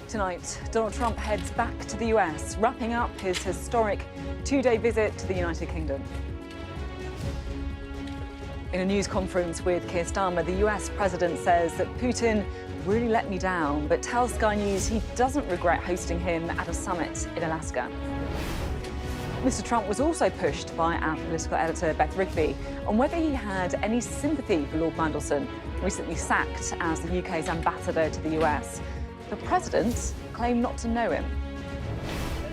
Tonight, Donald Trump heads back to the US, wrapping up his historic two-day visit to the United Kingdom. In a news conference with Keir Starmer, the US president says that Putin really let me down, but tells Sky News he doesn't regret hosting him at a summit in Alaska. Mr. Trump was also pushed by our political editor, Beth Rigby, on whether he had any sympathy for Lord Mandelson, recently sacked as the UK's ambassador to the US. The president claimed not to know him.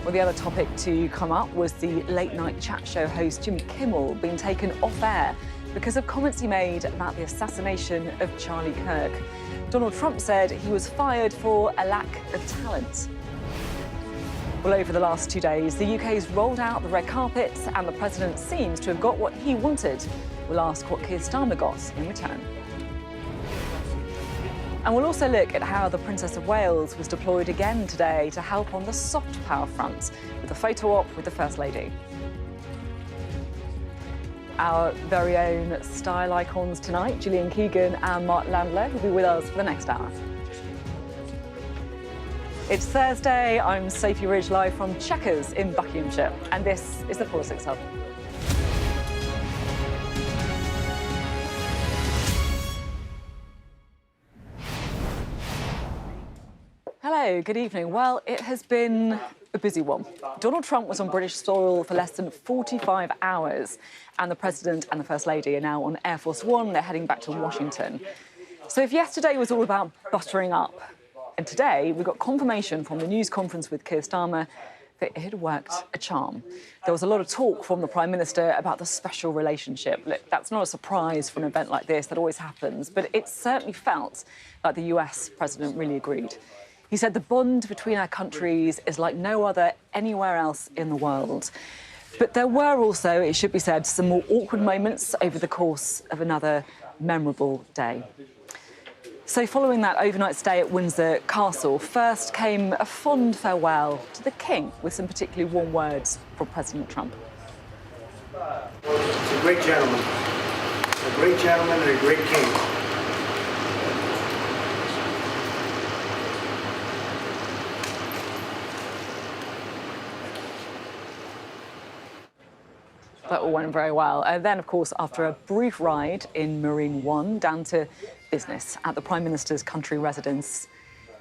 Well, the other topic to come up was the late-night chat show host Jimmy Kimmel being taken off air because of comments he made about the assassination of Charlie Kirk. Donald Trump said he was fired for a lack of talent. Well, over the last 2 days, the UK's rolled out the red carpet and the president seems to have got what he wanted. We'll ask what Keir Starmer got in return. And we'll also look at how the Princess of Wales was deployed again today to help on the soft power front with a photo op with the First Lady. Our very own style icons tonight, Gillian Keegan and Mark Landler, will be with us for the next hour. It's Thursday. I'm Sophy Ridge, live from Chequers in Buckinghamshire, and this is the Politics Hub. Hello, good evening. Well, it has been a busy one. Donald Trump was on British soil for less than 45 hours, and the President and the First Lady are now on Air Force One. They're heading back to Washington. So if yesterday was all about buttering up, and today we got confirmation from the news conference with Keir Starmer that it had worked a charm. There was a lot of talk from the Prime Minister about the special relationship. Look, that's not a surprise for an event like this, that always happens, but it certainly felt like the US President really agreed. He said the bond between our countries is like no other anywhere else in the world. But there were also, it should be said, some more awkward moments over the course of another memorable day. So following that overnight stay at Windsor Castle, first came a fond farewell to the King with some particularly warm words from President Trump. He's a great gentleman and a great king. That all went very well. And then, of course, after a brief ride in Marine One, down to business at the Prime Minister's country residence,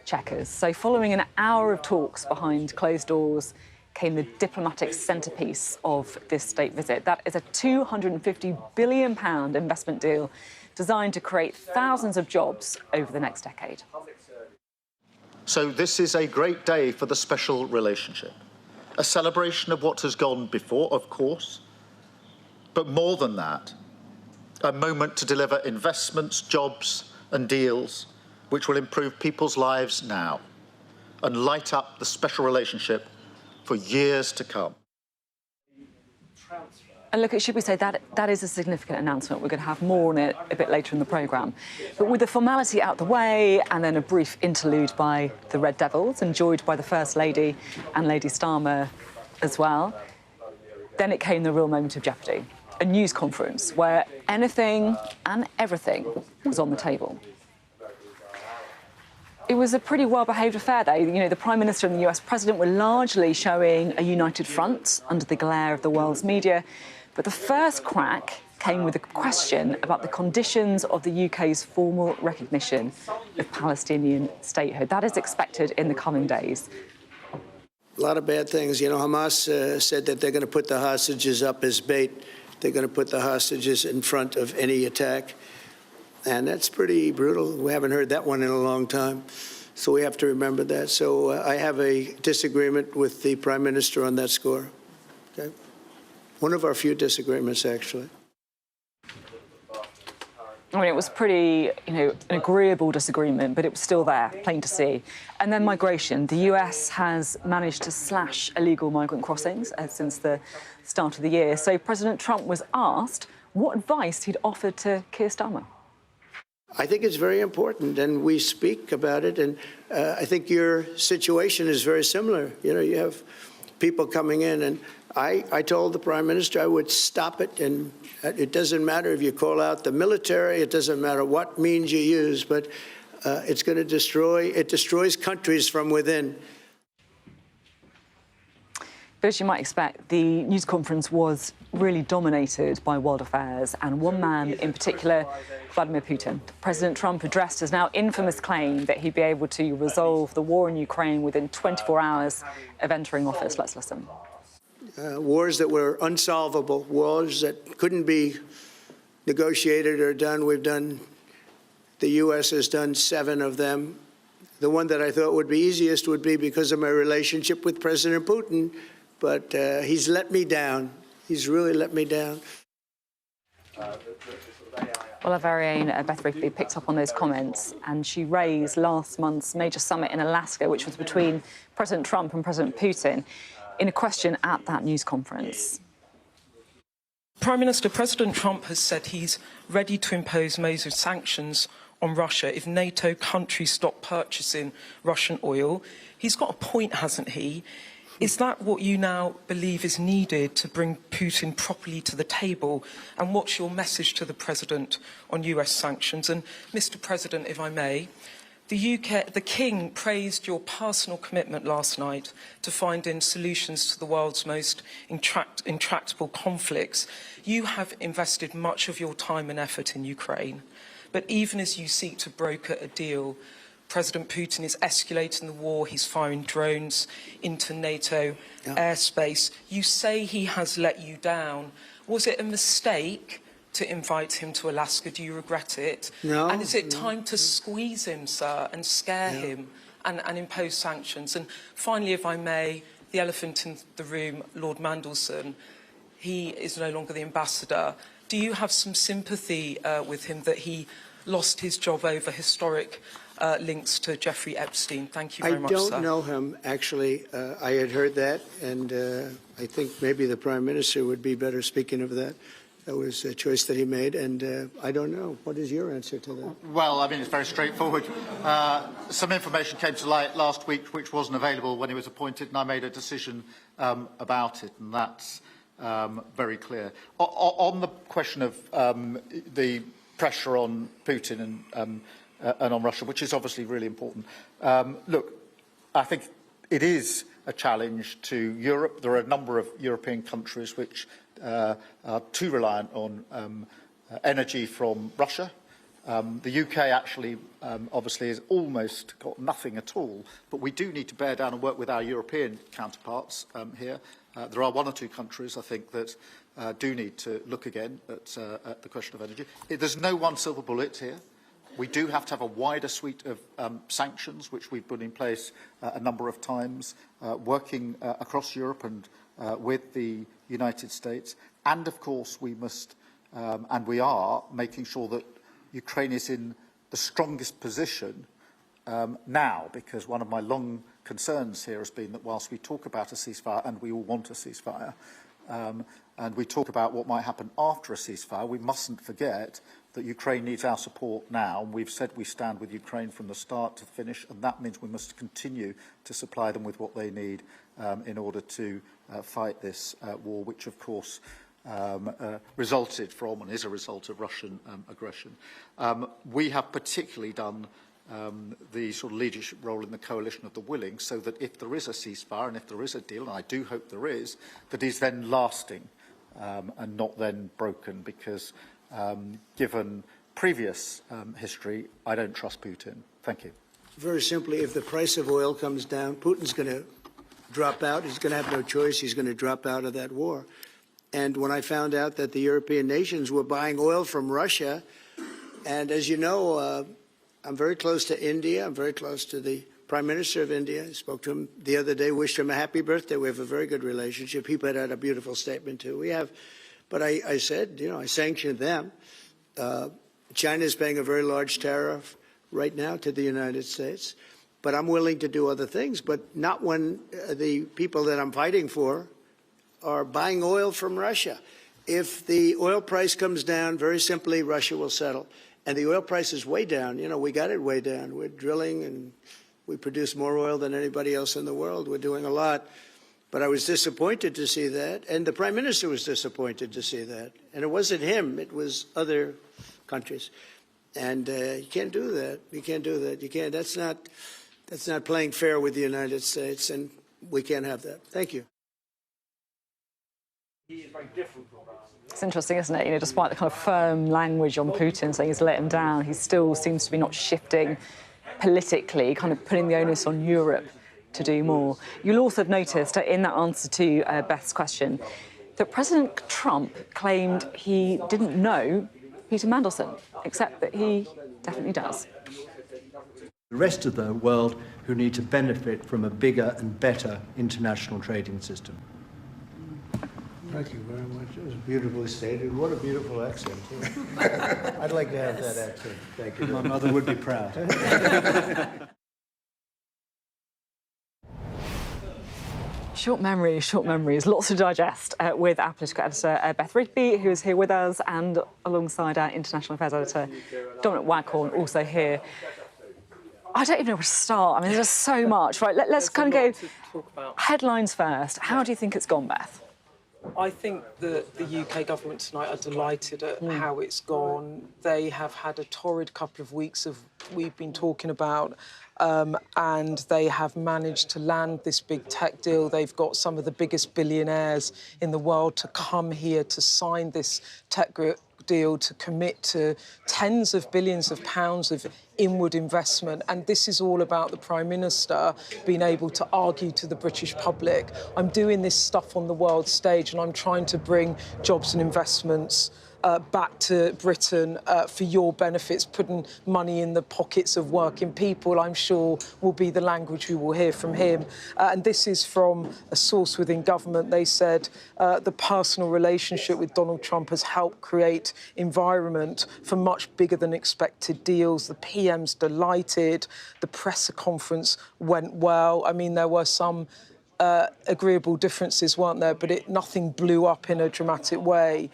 Chequers. So following an hour of talks behind closed doors came the diplomatic centrepiece of this state visit. That is a £250 billion investment deal designed to create thousands of jobs over the next decade. So this is a great day for the special relationship. A celebration of what has gone before, of course, but more than that, a moment to deliver investments, jobs and deals which will improve people's lives now and light up the special relationship for years to come. And look, it should be said that is a significant announcement. We're going to have more on it a bit later in the programme. But with the formality out the way and then a brief interlude by the Red Devils, enjoyed by the First Lady and Lady Starmer as well, then it came the real moment of jeopardy. A news conference where anything and everything was on the table. It was a pretty well-behaved affair, though. You know, the Prime Minister and the US President were largely showing a united front under the glare of the world's media. But the first crack came with a question about the conditions of the UK's formal recognition of Palestinian statehood. That is expected in the coming days. A lot of bad things. You know, Hamas said that they're going to put the hostages up as bait. They're going to put the hostages in front of any attack. And that's pretty brutal. We haven't heard that one in a long time. So we have to remember that. So I have a disagreement with the Prime Minister on that score. Okay? One of our few disagreements, actually. I mean, it was pretty, an agreeable disagreement, but it was still there, plain to see. And then migration. The US has managed to slash illegal migrant crossings since the start of the year. So President Trump was asked what advice he'd offered to Keir Starmer. I think it's very important, and we speak about it. And I think your situation is very similar. You know, you have people coming in, and I told the Prime Minister I would stop it, and it doesn't matter if you call out the military, it doesn't matter what means you use, but It's going to destroys countries from within. But as you might expect, the news conference was really dominated by world affairs, and one man in particular, Vladimir Putin. President Trump addressed his now infamous claim that he'd be able to resolve the war in Ukraine within 24 hours of entering office. Let's listen. Wars that were unsolvable, wars that couldn't be negotiated or done. The U.S. has done 7 of them. The one that I thought would be easiest would be because of my relationship with President Putin, but he's let me down. He's really let me down. Well, our very own Beth Rigby picked up on those comments, and she raised last month's major summit in Alaska, which was between President Trump and President Putin, in a question at that news conference. Prime Minister, President Trump has said he's ready to impose major sanctions on Russia if NATO countries stop purchasing Russian oil. He's got a point, hasn't he? Is that what you now believe is needed to bring Putin properly to the table? And what's your message to the President on US sanctions? And, Mr. President, if I may, the King praised your personal commitment last night to finding solutions to the world's most intractable conflicts. You have invested much of your time and effort in Ukraine. But even as you seek to broker a deal, President Putin is escalating the war. He's firing drones into NATO airspace. You say he has let you down. Was it a mistake to invite him to Alaska? Do you regret it? No. And is it time to squeeze him, sir, and scare him and impose sanctions? And finally, if I may, the elephant in the room, Lord Mandelson, he is no longer the ambassador. Do you have some sympathy with him that he lost his job over historic links to Jeffrey Epstein? Thank you very much, sir. I don't know him, actually. I had heard that, and I think maybe the Prime Minister would be better speaking of that. That was a choice that he made, and I don't know. What is your answer to that? Well, I mean, it's very straightforward. Some information came to light last week which wasn't available when he was appointed, and I made a decision about it, and that's very clear. On the question of the pressure on Putin and on Russia, which is obviously really important, look, I think it is a challenge to Europe. There are a number of European countries which are too reliant on energy from Russia. The UK actually obviously has almost got nothing at all, but we do need to bear down and work with our European counterparts here. There are 1 or 2 countries, I think, that do need to look again at the question of energy. There's no one silver bullet here. We do have to have a wider suite of sanctions, which we've put in place a number of times, working across Europe and with the United States. And, of course, we must, and we are, making sure that Ukraine is in the strongest position now, because one of my long concerns here has been that whilst we talk about a ceasefire, and we all want a ceasefire, and we talk about what might happen after a ceasefire, we mustn't forget that Ukraine needs our support now. We've said we stand with Ukraine from the start to finish, and that means we must continue to supply them with what they need in order to fight this war, which, of course, resulted from and is a result of Russian aggression. We have particularly done the sort of leadership role in the coalition of the willing, so that if there is a ceasefire and if there is a deal, and I do hope there is, that is then lasting and not then broken, because given previous history, I don't trust Putin. Thank you. Very simply, if the price of oil comes down, Putin's going to drop out. He's going to have no choice. He's going to drop out of that war. And when I found out that the European nations were buying oil from Russia, and as you know, I'm very close to India. I'm very close to the Prime Minister of India. I spoke to him the other day, wished him a happy birthday. We have a very good relationship. He put out a beautiful statement, too. We have, but I said, you know, I sanctioned them. China is paying a very large tariff right now to the United States. But I'm willing to do other things, but not when the people that I'm fighting for are buying oil from Russia. If the oil price comes down, very simply, Russia will settle. And the oil price is way down. You know, we got it way down. We're drilling and we produce more oil than anybody else in the world. We're doing a lot. But I was disappointed to see that. And the Prime Minister was disappointed to see that. And it wasn't him. It was other countries. And you can't do that. You can't do that. You can't. That's not playing fair with the United States, and we can't have that. Thank you. It's interesting, isn't it? You know, despite the kind of firm language on Putin saying he's let him down, he still seems to be not shifting politically, kind of putting the onus on Europe to do more. You'll also have noticed in that answer to Beth's question that President Trump claimed he didn't know Peter Mandelson, except that he definitely does. The rest of the world who need to benefit from a bigger and better international trading system. Thank you very much. It was beautifully stated. What a beautiful accent, too. I'd like to have that accent. Thank you. My mother would be proud. Short memories, lots to digest with our political editor Beth Rigby, who is here with us, and alongside our international affairs editor Dominic Waghorn, also here. I don't even know where to start. I mean, there's so much. Right, let's kind of go headlines first. How do you think it's gone, Beth? I think that the UK government tonight are delighted at how it's gone. They have had a torrid couple of weeks of we've been talking about, and they have managed to land this big tech deal. They've got some of the biggest billionaires in the world to come here to sign this tech deal, to commit to tens of billions of pounds of inward investment. And this is all about the Prime Minister being able to argue to the British public, I'm doing this stuff on the world stage and I'm trying to bring jobs and investments back to Britain for your benefits, putting money in the pockets of working people, I'm sure will be the language we will hear from him. And this is from a source within government. They said the personal relationship with Donald Trump has helped create environment for much bigger than expected deals. The PM's delighted. The presser conference went well. I mean, there were some agreeable differences, weren't there? But nothing blew up in a dramatic way.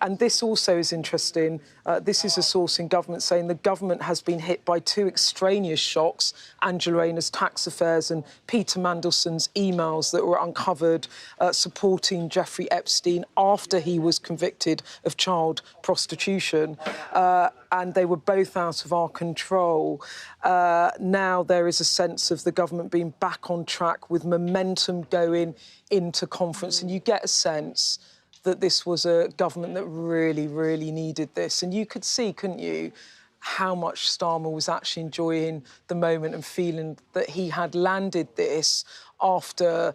And this also is interesting. This is a source in government saying the government has been hit by two extraneous shocks, Angela Rayner's tax affairs and Peter Mandelson's emails that were uncovered supporting Jeffrey Epstein after he was convicted of child prostitution. And they were both out of our control. Now there is a sense of the government being back on track with momentum going into conference. And you get a sense that this was a government that really, really needed this. And you could see, couldn't you, how much Starmer was actually enjoying the moment and feeling that he had landed this after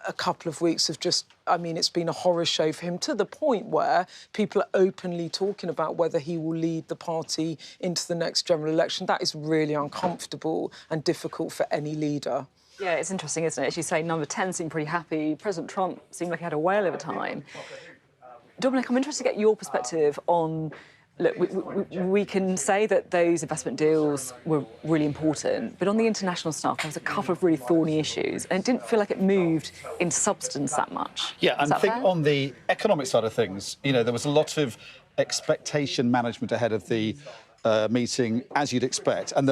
a couple of weeks of just, I mean, it's been a horror show for him, to the point where people are openly talking about whether he will lead the party into the next general election. That is really uncomfortable and difficult for any leader. Yeah, it's interesting, isn't it? As you say, number 10 seemed pretty happy. President Trump seemed like he had a whale of a time. Dominic, I'm interested to get your perspective on... Look, we can say that those investment deals were really important, but on the international stuff, there was a couple of really thorny issues, and it didn't feel like it moved in substance that much. Yeah, and I think fair? on the economic side of things, you know, there was a lot of expectation management ahead of the meeting, as you'd expect. And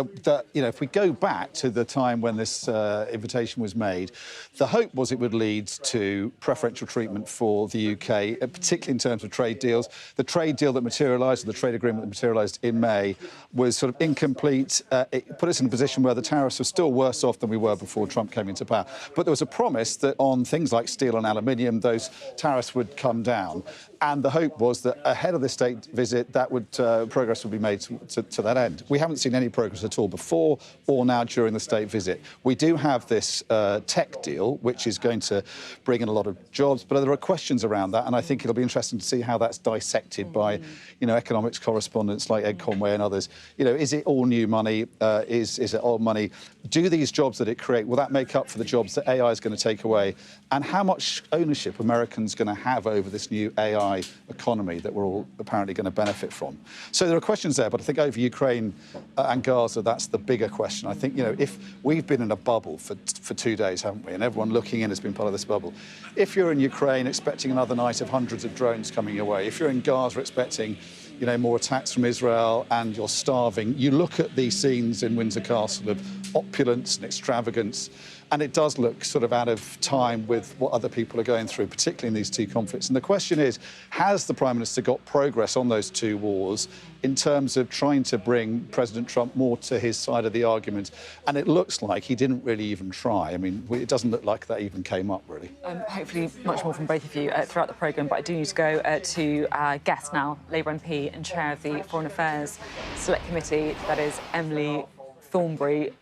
you know, if we go back to the time when this invitation was made, the hope was it would lead to preferential treatment for the UK, particularly in terms of trade deals. The trade deal that materialised, the trade agreement that materialised in May, was sort of incomplete. It put us in a position where the tariffs were still worse off than we were before Trump came into power. But there was a promise that on things like steel and aluminium, those tariffs would come down. And the hope was that ahead of the state visit, that would progress would be made to that end. We haven't seen any progress at all before or now during the state visit. We do have this tech deal, which is going to bring in a lot of jobs, but there are questions around that, and I think it'll be interesting to see how that's dissected by, you know, economics correspondents like Ed Conway and others. You know, is it all new money? Is it old money? Do these jobs that it create, will that make up for the jobs that AI is going to take away? And how much ownership Americans going to have over this new AI economy that we're all apparently going to benefit from? So there are questions there, but I think over Ukraine and Gaza, that's the bigger question. I think, you know, if we've been in a bubble for 2 days, haven't we? And everyone looking in has been part of this bubble. If you're in Ukraine expecting another night of hundreds of drones coming your way, if you're in Gaza expecting, you know, more attacks from Israel and you're starving, you look at these scenes in Windsor Castle of opulence and extravagance. And it does look sort of out of time with what other people are going through, particularly in these two conflicts. And the question is, has the Prime Minister got progress on those two wars in terms of trying to bring President Trump more to his side of the argument? And it looks like he didn't really even try. I mean, it doesn't look like that even came up, really. Hopefully much more from both of you throughout the programme, but I do need to go to our guest now, Labour MP and Chair of the Foreign Affairs Select Committee, that is Emily Thornberry.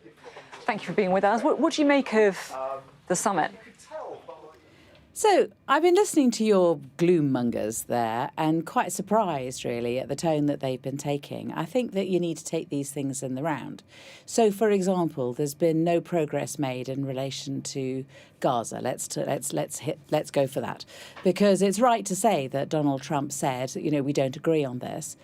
Thank you for being with us. What do you make of the summit? So I've been listening to your gloom mongers there and quite surprised, really, at the tone that they've been taking. I think that you need to take these things in the round. So, for example, there's been no progress made in relation to Gaza. Let's go for that, because it's right to say that Donald Trump said, we don't agree on this.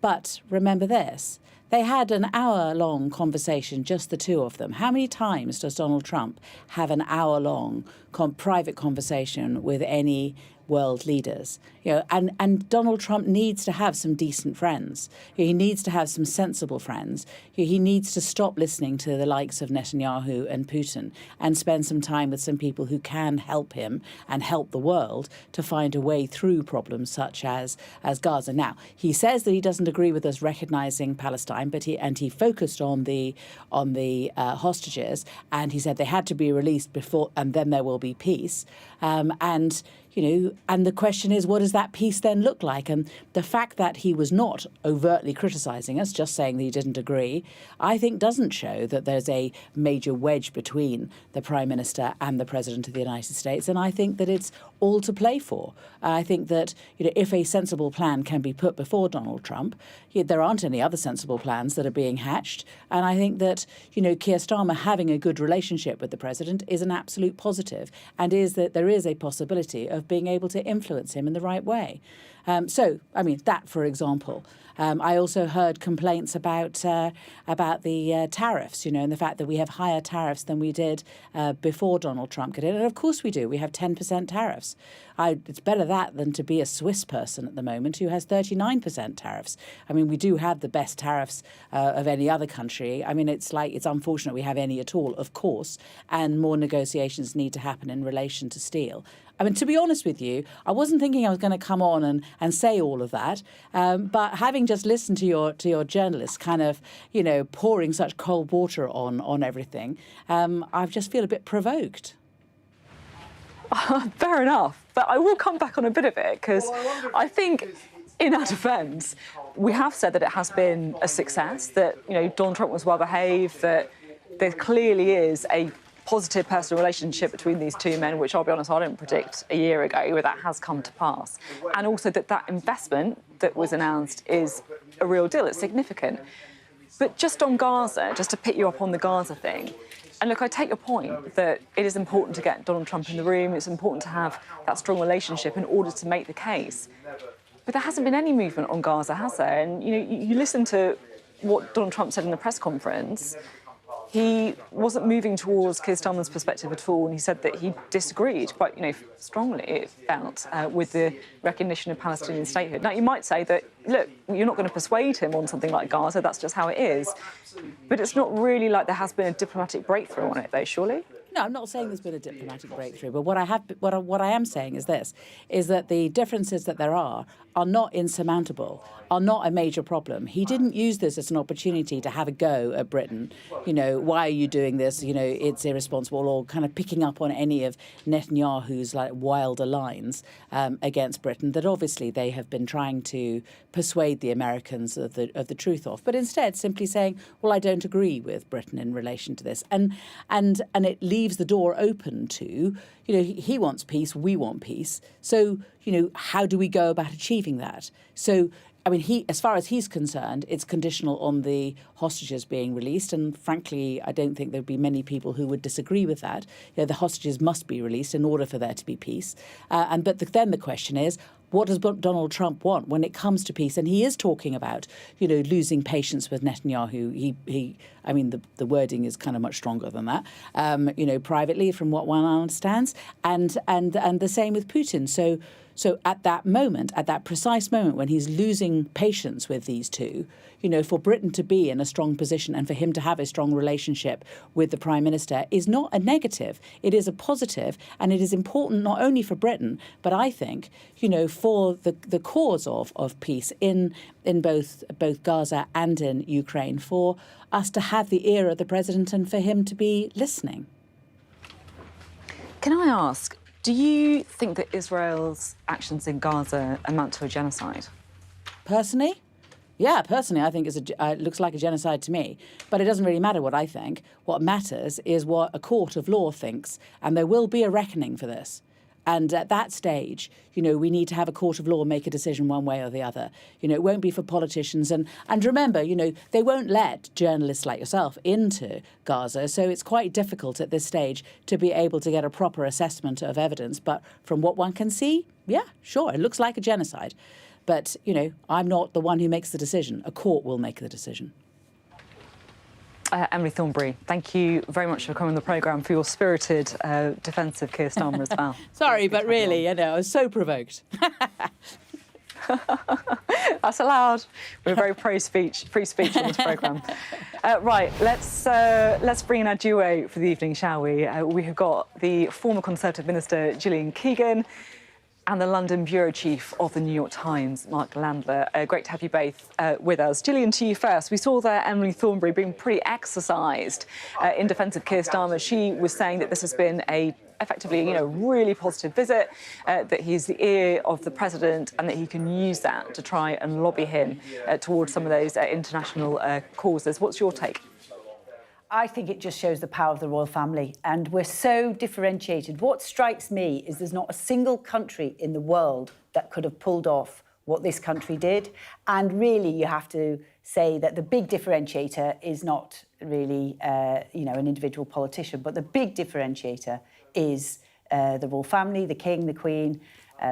But remember this. They had an hour-long conversation, just the two of them. How many times does Donald Trump have an hour-long private conversation with any world leaders? And Donald Trump needs to have some decent friends. He needs to have some sensible friends. He needs to stop listening to the likes of Netanyahu and Putin and spend some time with some people who can help him and help the world to find a way through problems such as Gaza. Now, he says that he doesn't agree with us recognising Palestine, but he focused on the hostages, and he said they had to be released before, and then there will be peace. And the question is, what does that peace then look like? And the fact that he was not overtly criticising us, just saying that he didn't agree, I think doesn't show that there's a major wedge between the Prime Minister and the President of the United States. And I think that it's all to play for. I think that if a sensible plan can be put before Donald Trump, there aren't any other sensible plans that are being hatched. And I think that, Keir Starmer having a good relationship with the President is an absolute positive, and is that there is a possibility of being able to influence him in the right way. That, for example. I also heard complaints about the tariffs, and the fact that we have higher tariffs than we did before Donald Trump got in. And of course we do. We have 10% tariffs. It's better that than to be a Swiss person at the moment who has 39% tariffs. I mean, we do have the best tariffs of any other country. I mean, it's unfortunate we have any at all, of course, and more negotiations need to happen in relation to steel. I mean, to be honest with you, I wasn't thinking I was going to come on and say all of that. But having just listened to your journalists kind of, pouring such cold water on everything, I just feel a bit provoked. Fair enough. But I will come back on a bit of it, because I think, in our defence, we have said that it has been a success, that, Donald Trump was well behaved, that there clearly is a positive personal relationship between these two men, which I'll be honest, I didn't predict a year ago, but that has come to pass. And also that investment that was announced is a real deal, it's significant. But just on Gaza, just to pick you up on the Gaza thing, and look, I take your point that it is important to get Donald Trump in the room, it's important to have that strong relationship in order to make the case. But there hasn't been any movement on Gaza, has there? And, you listen to what Donald Trump said in the press conference. He wasn't moving towards Keir Starmer's perspective at all, and he said that he disagreed quite, strongly, it felt, with the recognition of Palestinian statehood. Now, you might say that, look, you're not going to persuade him on something like Gaza, that's just how it is. But it's not really like there has been a diplomatic breakthrough on it, though, surely? No, I'm not saying there's been a diplomatic breakthrough, but what I am saying is this, is that the differences that there are not insurmountable, are not a major problem. He didn't use this as an opportunity to have a go at Britain. Why are you doing this? It's irresponsible, or kind of picking up on any of Netanyahu's wilder lines against Britain that obviously they have been trying to persuade the Americans of the truth of. But instead simply saying, well, I don't agree with Britain in relation to this. And it leaves the door open to, he wants peace, we want peace. So, how do we go about achieving that? So, I mean, as far as he's concerned, it's conditional on the hostages being released. And frankly, I don't think there'd be many people who would disagree with that. The hostages must be released in order for there to be peace. But then the question is, what does Donald Trump want when it comes to peace? And he is talking about, losing patience with Netanyahu. The wording is kind of much stronger than that, privately, from what one understands. And the same with Putin. So So at that moment, at that precise moment when he's losing patience with these two, for Britain to be in a strong position and for him to have a strong relationship with the Prime Minister is not a negative. It is a positive, and it is important not only for Britain, but I think, for the cause of peace in both Gaza and in Ukraine, for us to have the ear of the President and for him to be listening. Can I ask, do you think that Israel's actions in Gaza amount to a genocide? Personally? Yeah, personally, I think it looks like a genocide to me. But it doesn't really matter what I think. What matters is what a court of law thinks. And there will be a reckoning for this. And at that stage, we need to have a court of law make a decision one way or the other. It won't be for politicians. And remember, they won't let journalists like yourself into Gaza. So it's quite difficult at this stage to be able to get a proper assessment of evidence. But from what one can see, yeah, sure, it looks like a genocide. But, I'm not the one who makes the decision. A court will make the decision. Emily Thornberry, thank you very much for coming on the programme, for your spirited defence of Keir Starmer as well. Sorry, but really, I was so provoked. That's allowed. We're very free speech on this programme. Right, let's bring in our duo for the evening, shall we? We have got the former Conservative Minister Gillian Keegan and the London Bureau Chief of the New York Times, Mark Landler. Great to have you both with us. Gillian, to you first. We saw there Emily Thornberry being pretty exercised in defence of Keir Starmer. She was saying that this has been effectively, really positive visit, that he's the ear of the president and that he can use that to try and lobby him towards some of those international causes. What's your take? I think it just shows the power of the royal family, and we're so differentiated. What strikes me is there's not a single country in the world that could have pulled off what this country did. And really, you have to say that the big differentiator is not really, an individual politician, but the big differentiator is the royal family, the King, the Queen,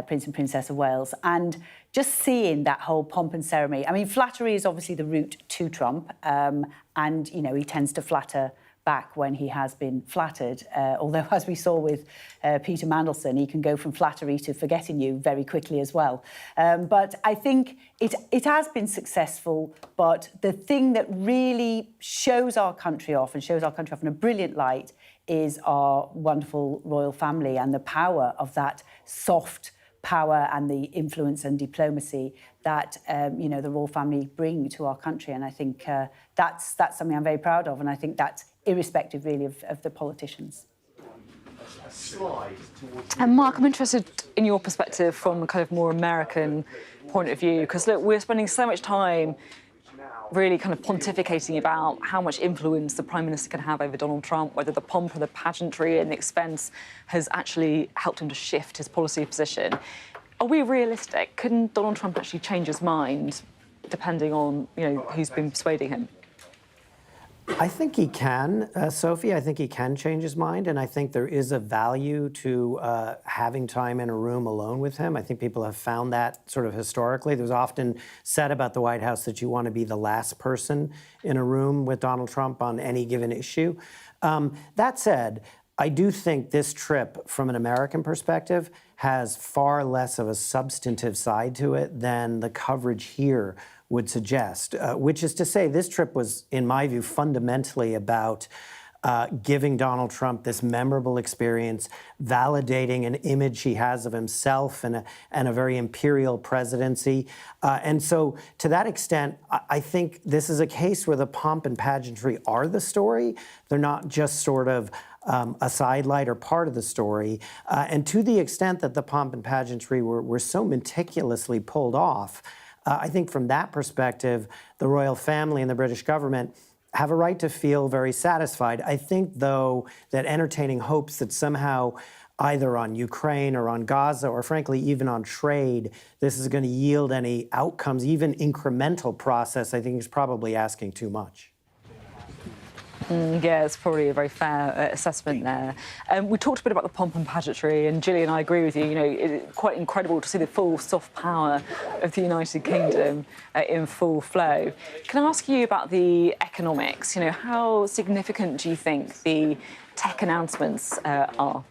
Prince and Princess of Wales. And just seeing that whole pomp and ceremony. I mean, flattery is obviously the route to Trump. And, he tends to flatter back when he has been flattered. Although, as we saw with Peter Mandelson, he can go from flattery to forgetting you very quickly as well. But I think it has been successful. But the thing that really shows our country off and shows our country off in a brilliant light is our wonderful royal family and the power of that soft power and the influence and diplomacy that the royal family bring to our country. And I think that's something I'm very proud of, and I think that's irrespective really of the politicians. And Mark, I'm interested in your perspective from a kind of more American point of view, because look, we're spending so much time really kind of pontificating about how much influence the Prime Minister can have over Donald Trump, whether the pomp and the pageantry and the expense has actually helped him to shift his policy position. Are we realistic? Couldn't Donald Trump actually change his mind depending on, who's been persuading him? I think he can, Sophie. I think he can change his mind, and I think there is a value to having time in a room alone with him. I think people have found that sort of historically. There's often said about the White House that you want to be the last person in a room with Donald Trump on any given issue. That said, I do think this trip, from an American perspective, has far less of a substantive side to it than the coverage here would suggest, which is to say this trip was, in my view, fundamentally about giving Donald Trump this memorable experience, validating an image he has of himself and a very imperial presidency. And so to that extent, I think this is a case where the pomp and pageantry are the story. They're not just sort of a sidelight or part of the story. And to the extent that the pomp and pageantry were so meticulously pulled off, I think from that perspective, the royal family and the British government have a right to feel very satisfied. I think, though, that entertaining hopes that somehow either on Ukraine or on Gaza or, frankly, even on trade, this is going to yield any outcomes, even incremental process, I think is probably asking too much. Yeah, it's probably a very fair assessment there. We talked a bit about the pomp and pageantry, and Gillian, I agree with you. It's quite incredible to see the full soft power of the United Kingdom in full flow. Can I ask you about the economics? How significant do you think the tech announcements are?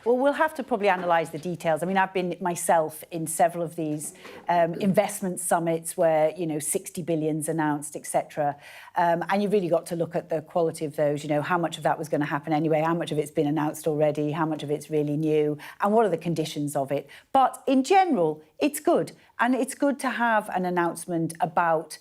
Well, we'll have to probably analyse the details. I mean, I've been myself in several of these investment summits where, 60 billion's announced, etc. And you've really got to look at the quality of those, how much of that was going to happen anyway, how much of it's been announced already, how much of it's really new, and what are the conditions of it. But in general, it's good. And it's good to have an announcement about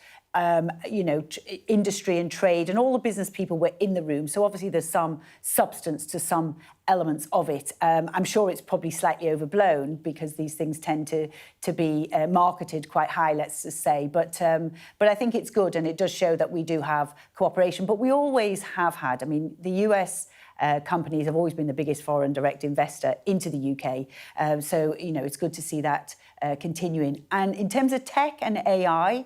industry and trade, and all the business people were in the room. So obviously there's some substance to some elements of it. I'm sure it's probably slightly overblown because these things tend to be marketed quite high, let's just say. But I think it's good, and it does show that we do have cooperation. But we always have had. I mean, the US companies have always been the biggest foreign direct investor into the UK. So it's good to see that continuing. And in terms of tech and AI.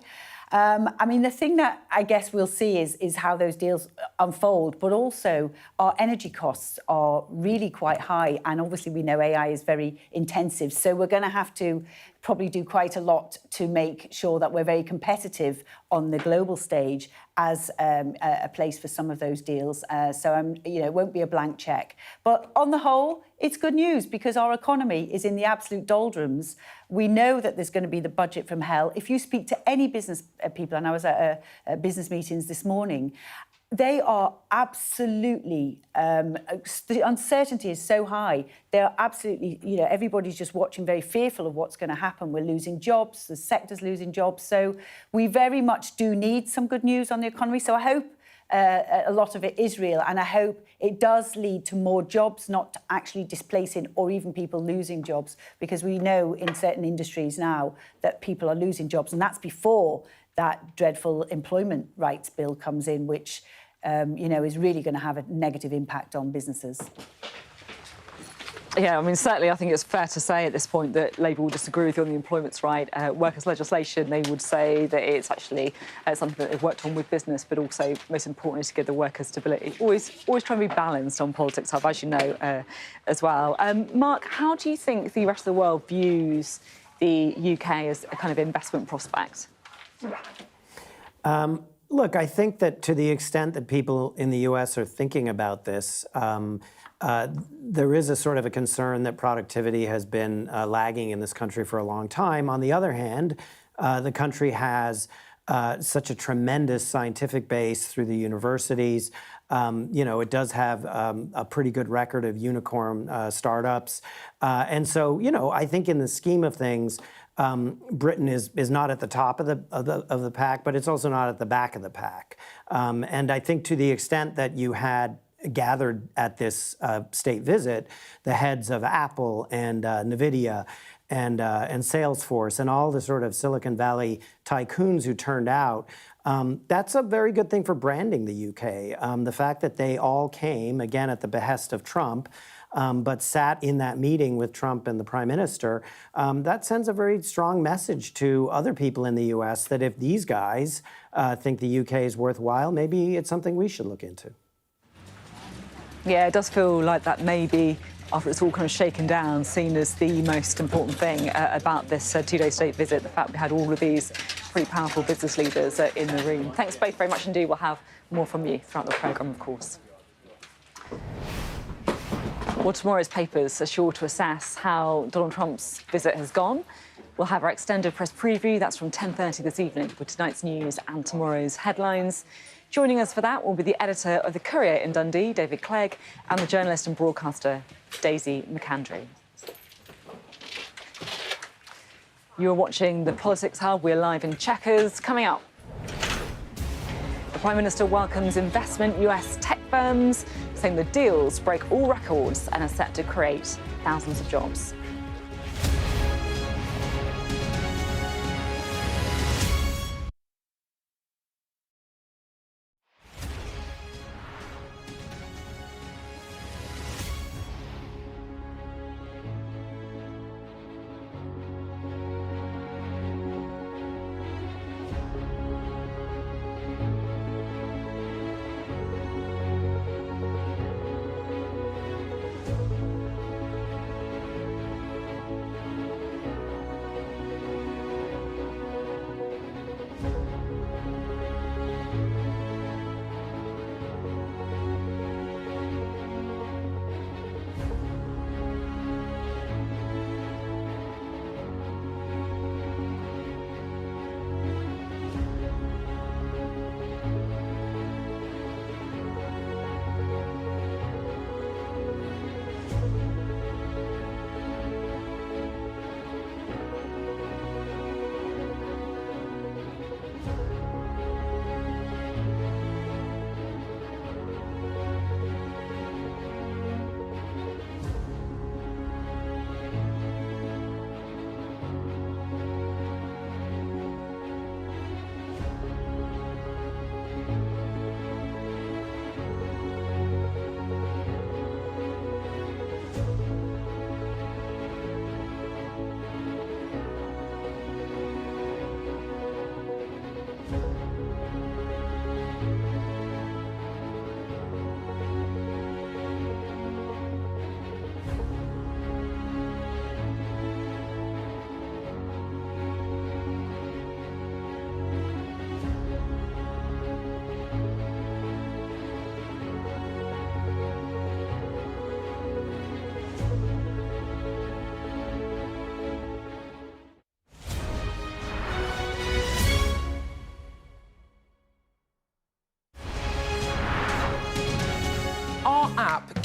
I mean, the thing that I guess we'll see is how those deals unfold, but also our energy costs are really quite high. And obviously we know AI is very intensive. So we're going to have to probably do quite a lot to make sure that we're very competitive on the global stage as a place for some of those deals. So it won't be a blank check. But on the whole, it's good news because our economy is in the absolute doldrums. We know that there's going to be the budget from hell. If you speak to any business people, and I was at business meetings this morning, they are absolutely, the uncertainty is so high. They're absolutely, everybody's just watching, very fearful of what's going to happen. We're losing jobs, the sector's losing jobs. So we very much do need some good news on the economy. So I hope a lot of it is real, and I hope it does lead to more jobs, not actually displacing or even people losing jobs, because we know in certain industries now that people are losing jobs, and that's before that dreadful employment rights bill comes in, which is really going to have a negative impact on businesses. Yeah, I mean, certainly I think it's fair to say at this point that Labour will disagree with you on the employment right. Workers' legislation, they would say that it's actually something that they've worked on with business, but also, most importantly, to give the workers stability. Always trying to be balanced on politics, as you know, as well. Mark, how do you think the rest of the world views the UK as a kind of investment prospect? Look, I think that to the extent that people in the US are thinking about this, there is a sort of a concern that productivity has been lagging in this country for a long time. On the other hand, the country has such a tremendous scientific base through the universities. It does have a pretty good record of unicorn startups. And so, I think in the scheme of things, Britain is not at the top of the pack, but it's also not at the back of the pack. And I think to the extent that you had gathered at this state visit the heads of Apple and NVIDIA and Salesforce and all the sort of Silicon Valley tycoons who turned out, that's a very good thing for branding the UK. The fact that they all came, again, at the behest of Trump, but sat in that meeting with Trump and the Prime Minister, that sends a very strong message to other people in the US that if these guys think the UK is worthwhile, maybe it's something we should look into. Yeah, it does feel like that maybe, after it's all kind of shaken down, seen as the most important thing about this two-day state visit, the fact we had all of these pretty powerful business leaders in the room. Thanks both very much indeed. We'll have more from you throughout the programme, of course. Well, tomorrow's papers are sure to assess how Donald Trump's visit has gone. We'll have our extended press preview. That's from 10:30 this evening with tonight's news and tomorrow's headlines. Joining us for that will be the editor of The Courier in Dundee, David Clegg, and the journalist and broadcaster, Daisy McAndrew. You're watching the Politics Hub. We're live in Chequers. Coming up, the Prime Minister welcomes investment US tech firms, saying the deals break all records and are set to create thousands of jobs.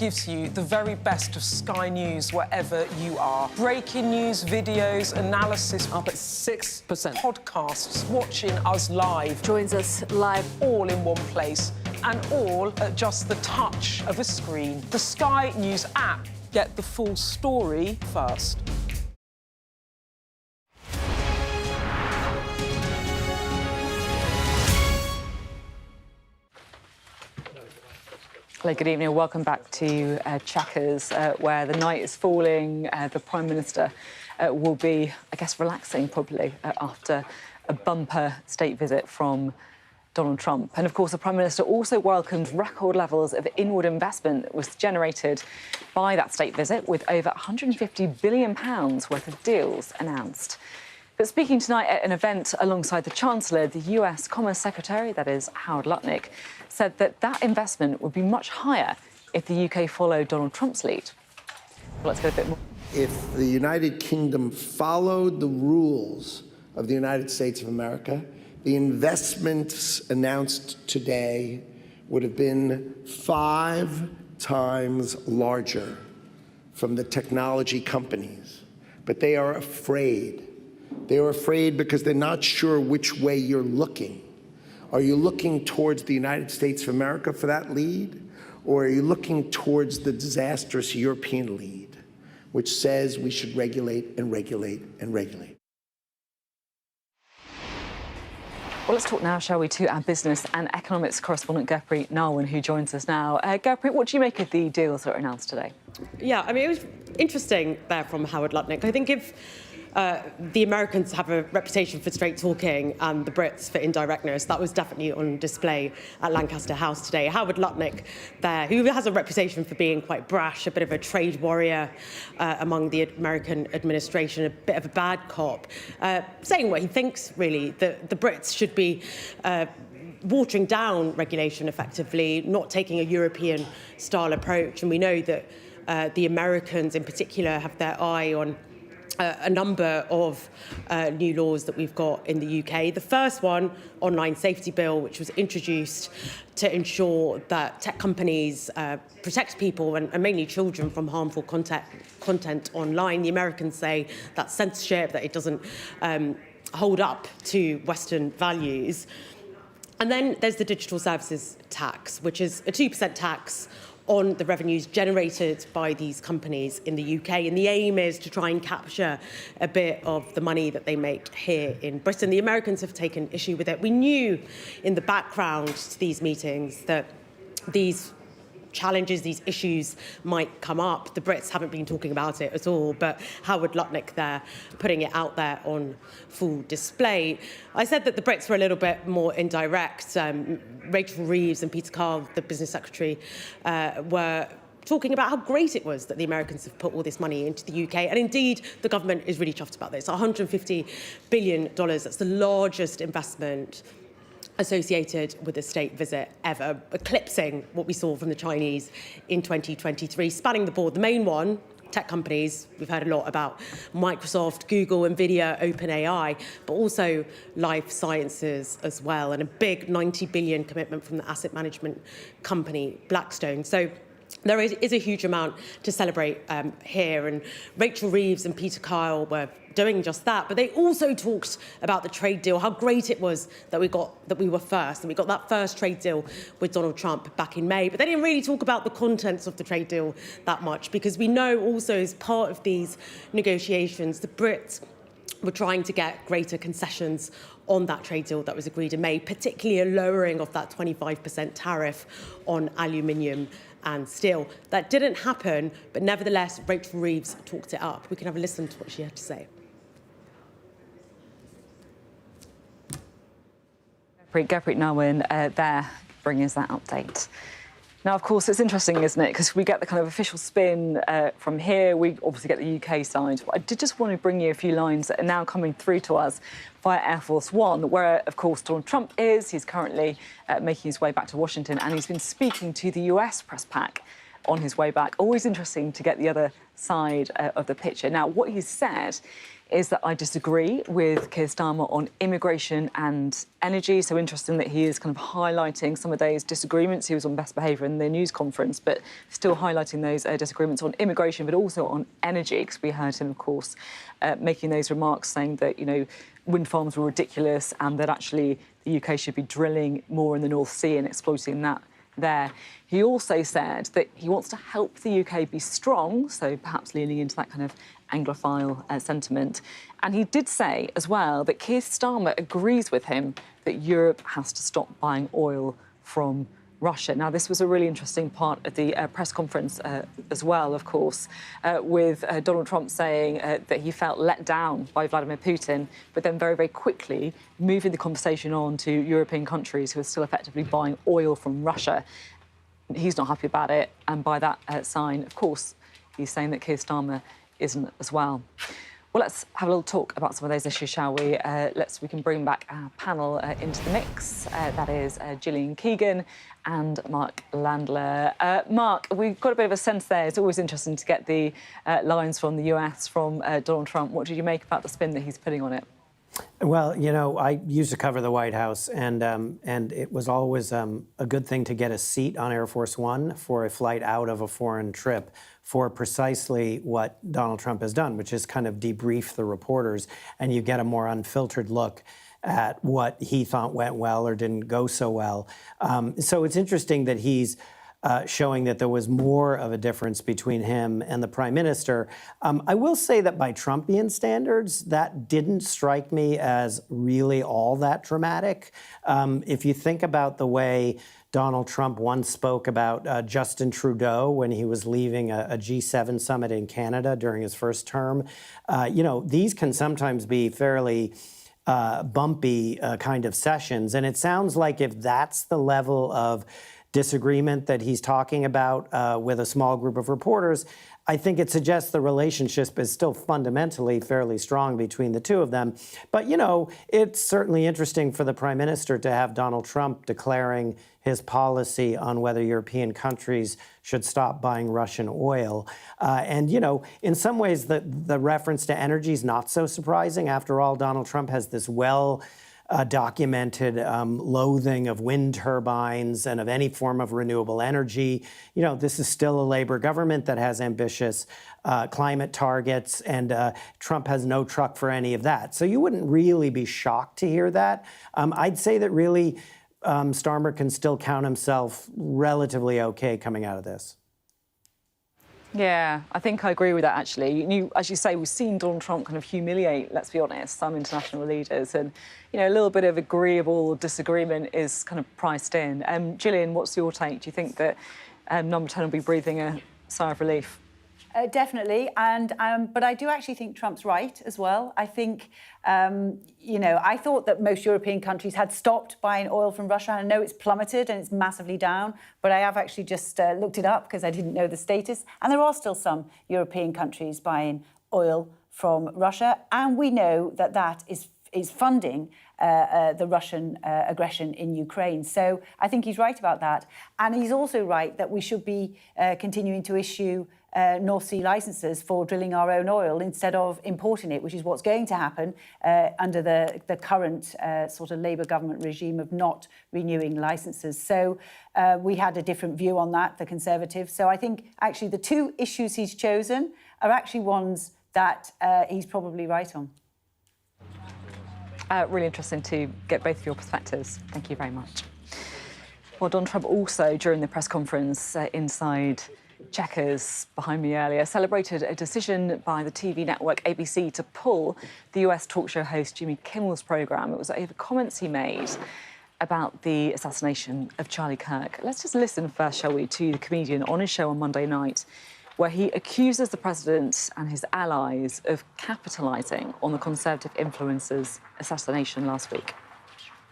gives you the very best of Sky News wherever you are. Breaking news, videos, analysis, up at 6%. podcasts, watching us live. Joins us live. All in one place, and all at just the touch of a screen. The Sky News app. Get the full story first. Hello, good evening. Welcome back to Chequers, where the night is falling. The Prime Minister will be, I guess, relaxing probably after a bumper state visit from Donald Trump. And of course, the Prime Minister also welcomed record levels of inward investment that was generated by that state visit, with over £150 billion worth of deals announced. But speaking tonight at an event alongside the Chancellor, the US Commerce Secretary, that is Howard Lutnick, said that that investment would be much higher if the UK followed Donald Trump's lead. Well, let's get a bit more. If the United Kingdom followed the rules of the United States of America, the investments announced today would have been 5 times larger from the technology companies. But they are afraid. They are afraid because they're not sure which way you're looking. Are you looking towards the United States of America for that lead? Or are you looking towards the disastrous European lead, which says we should regulate and regulate and regulate? Well, let's talk now, shall we, to our business and economics correspondent, Gurpreet Narwan, who joins us now. Gurpreet, what do you make of the deals that were announced today? Yeah, I mean, it was interesting there from Howard Lutnick. I think if the Americans have a reputation for straight talking and the Brits for indirectness, that was definitely on display at Lancaster House today. Howard Lutnick there, who has a reputation for being quite brash, a bit of a trade warrior among the American administration, a bit of a bad cop, saying what he thinks, really, that the Brits should be watering down regulation effectively, not taking a European-style approach. And we know that the Americans in particular have their eye on a number of new laws that we've got in the UK. The first one, online safety bill, which was introduced to ensure that tech companies protect people and mainly children from harmful content online. The Americans say that's censorship, that it doesn't hold up to Western values. And then there's the digital services tax, which is a 2% tax on the revenues generated by these companies in the UK. And the aim is to try and capture a bit of the money that they make here in Britain. The Americans have taken issue with it. We knew in the background to these meetings that these challenges, these issues might come up. The Brits haven't been talking about it at all, but Howard Lutnick there putting it out there on full display. I said that the Brits were a little bit more indirect. Rachel Reeves and Peter Carl, the business secretary, were talking about how great it was that the Americans have put all this money into the UK. And indeed, the government is really chuffed about this. $150 billion, that's the largest investment associated with a state visit ever, eclipsing what we saw from the Chinese in 2023, spanning the board. The main one, tech companies, we've heard a lot about Microsoft, Google, Nvidia, OpenAI, but also life sciences as well, and a big $90 billion commitment from the asset management company Blackstone. So there is a huge amount to celebrate here, and Rachel Reeves and Peter Kyle were doing just that. But they also talked about the trade deal, how great it was that we were first, and we got that first trade deal with Donald Trump back in May. But they didn't really talk about the contents of the trade deal that much, because we know also as part of these negotiations, the Brits were trying to get greater concessions on that trade deal that was agreed in May, particularly a lowering of that 25% tariff on aluminium and steel. That didn't happen, but nevertheless, Rachel Reeves talked it up. We can have a listen to what she had to say. Gurpreet Narwan there bringing us that update. Now, of course, it's interesting, isn't it? Because we get the kind of official spin from here. We obviously get the UK side. But I did just want to bring you a few lines that are now coming through to us via Air Force One, where, of course, Donald Trump is. He's currently making his way back to Washington, and he's been speaking to the US press pack on his way back. Always interesting to get the other side of the picture. Now, what he's said is that I disagree with Keir Starmer on immigration and energy. So interesting that he is kind of highlighting some of those disagreements. He was on best behaviour in the news conference, but still highlighting those disagreements on immigration, but also on energy, because we heard him, of course, making those remarks saying that, you know, wind farms were ridiculous and that actually the UK should be drilling more in the North Sea and exploiting that there. He also said that he wants to help the UK be strong, so perhaps leaning into that kind of Anglophile sentiment. And he did say as well that Keir Starmer agrees with him that Europe has to stop buying oil from Russia. Now, this was a really interesting part of the press conference as well, of course, with Donald Trump saying that he felt let down by Vladimir Putin, but then very, very quickly moving the conversation on to European countries who are still effectively buying oil from Russia. He's not happy about it, and by that sign, of course, he's saying that Keir Starmer isn't as well. Well, let's have a little talk about some of those issues, shall we? We can bring back our panel into the mix. That is Gillian Keegan and Mark Landler. Mark, we've got a bit of a sense there. It's always interesting to get the lines from the US, from Donald Trump. What did you make about the spin that he's putting on it? Well, you know, I used to cover the White House, and it was always a good thing to get a seat on Air Force One for a flight out of a foreign trip for precisely what Donald Trump has done, which is kind of debrief the reporters, and you get a more unfiltered look at what he thought went well or didn't go so well. So it's interesting that he's showing that there was more of a difference between him and the prime minister. I will say that by Trumpian standards, that didn't strike me as really all that dramatic. If you think about the way Donald Trump once spoke about Justin Trudeau when he was leaving a G7 summit in Canada during his first term, you know, these can sometimes be fairly bumpy kind of sessions. And it sounds like if that's the level of disagreement that he's talking about with a small group of reporters, I think it suggests the relationship is still fundamentally fairly strong between the two of them. But, you know, it's certainly interesting for the prime minister to have Donald Trump declaring his policy on whether European countries should stop buying Russian oil. And, you know, in some ways, the reference to energy is not so surprising. After all, Donald Trump has this documented loathing of wind turbines and of any form of renewable energy. You know, this is still a Labour government that has ambitious climate targets, and Trump has no truck for any of that. So you wouldn't really be shocked to hear that. I'd say that really Starmer can still count himself relatively okay coming out of this. Yeah, I think I agree with that, actually. As you say, we've seen Donald Trump kind of humiliate, let's be honest, some international leaders. And, you know, a little bit of agreeable disagreement is kind of priced in. Gillian, what's your take? Do you think that Number 10 will be breathing a sigh of relief? Definitely, but I do actually think Trump's right as well. I think, you know, I thought that most European countries had stopped buying oil from Russia. I know it's plummeted and it's massively down, but I have actually just looked it up because I didn't know the status. And there are still some European countries buying oil from Russia, and we know that that is funding the Russian aggression in Ukraine. So I think he's right about that. And he's also right that we should be continuing to issue North Sea licenses for drilling our own oil instead of importing it, which is what's going to happen under the current sort of Labour government regime of not renewing licenses. So we had a different view on that, the Conservatives. So I think actually the two issues he's chosen are actually ones that he's probably right on. Really interesting to get both of your perspectives. Thank you very much. Well, Donald Trump also, during the press conference inside Chequers behind me earlier, celebrated a decision by the TV network ABC to pull the US talk show host Jimmy Kimmel's programme. It was over comments he made about the assassination of Charlie Kirk. Let's just listen first, shall we, to the comedian on his show on Monday night, where he accuses the president and his allies of capitalising on the Conservative influencer's assassination last week.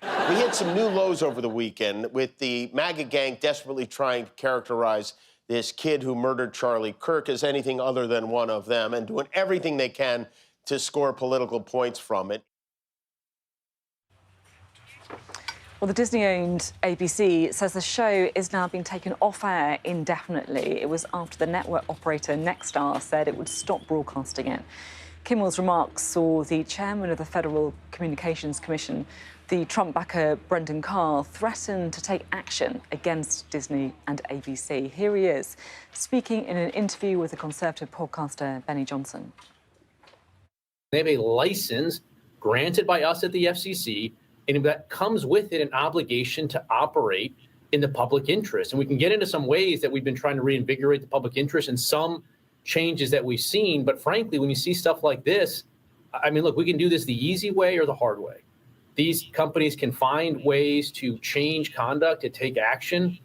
We hit some new lows over the weekend with the MAGA gang desperately trying to characterize this kid who murdered Charlie Kirk as anything other than one of them and doing everything they can to score political points from it. Well, the Disney-owned ABC says the show is now being taken off air indefinitely. It was after the network operator Nexstar said it would stop broadcasting it. Kimmel's remarks saw the chairman of the Federal Communications Commission, the Trump backer Brendan Carr, threaten to take action against Disney and ABC. Here he is, speaking in an interview with the Conservative podcaster Benny Johnson. They have a license granted by us at the FCC, and that comes with it an obligation to operate in the public interest. And we can get into some ways that we've been trying to reinvigorate the public interest and some changes that we've seen. But frankly, when you see stuff like this, I mean, look, we can do this the easy way or the hard way. These companies can find ways to change conduct, to take action,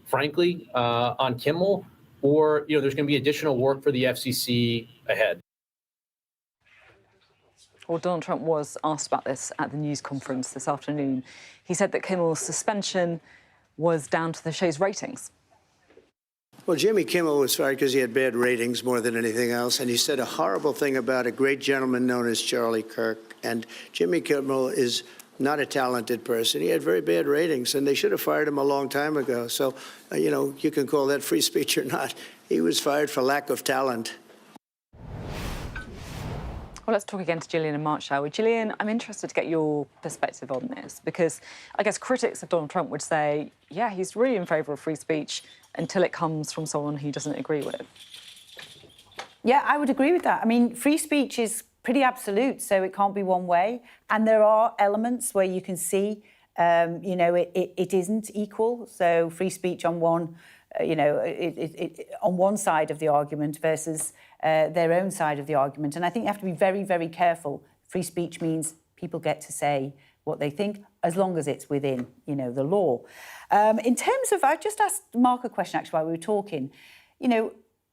frankly, on Kimmel, or, there's going to be additional work for the FCC ahead. Well, Donald Trump was asked about this at the news conference this afternoon. He said that Kimmel's suspension was down to the show's ratings. Well, Jimmy Kimmel was fired because he had bad ratings more than anything else, and he said a horrible thing about a great gentleman known as Charlie Kirk. And Jimmy Kimmel is not a talented person. He had very bad ratings, and they should have fired him a long time ago. So, you can call that free speech or not. He was fired for lack of talent. Well, let's talk again to Gillian and Mark, shall we? Gillian, I'm interested to get your perspective on this, because I guess critics of Donald Trump would say, yeah, he's really in favour of free speech until it comes from someone he doesn't agree with. Yeah, I would agree with that. I mean, free speech is pretty absolute, so it can't be one way. And there are elements where you can see, it isn't equal. So free speech on one, on one side of the argument versus their own side of the argument. And I think you have to be very, very careful. Free speech means people get to say what they think, as long as it's within, the law. In terms of, I just asked Mark a question actually while we were talking.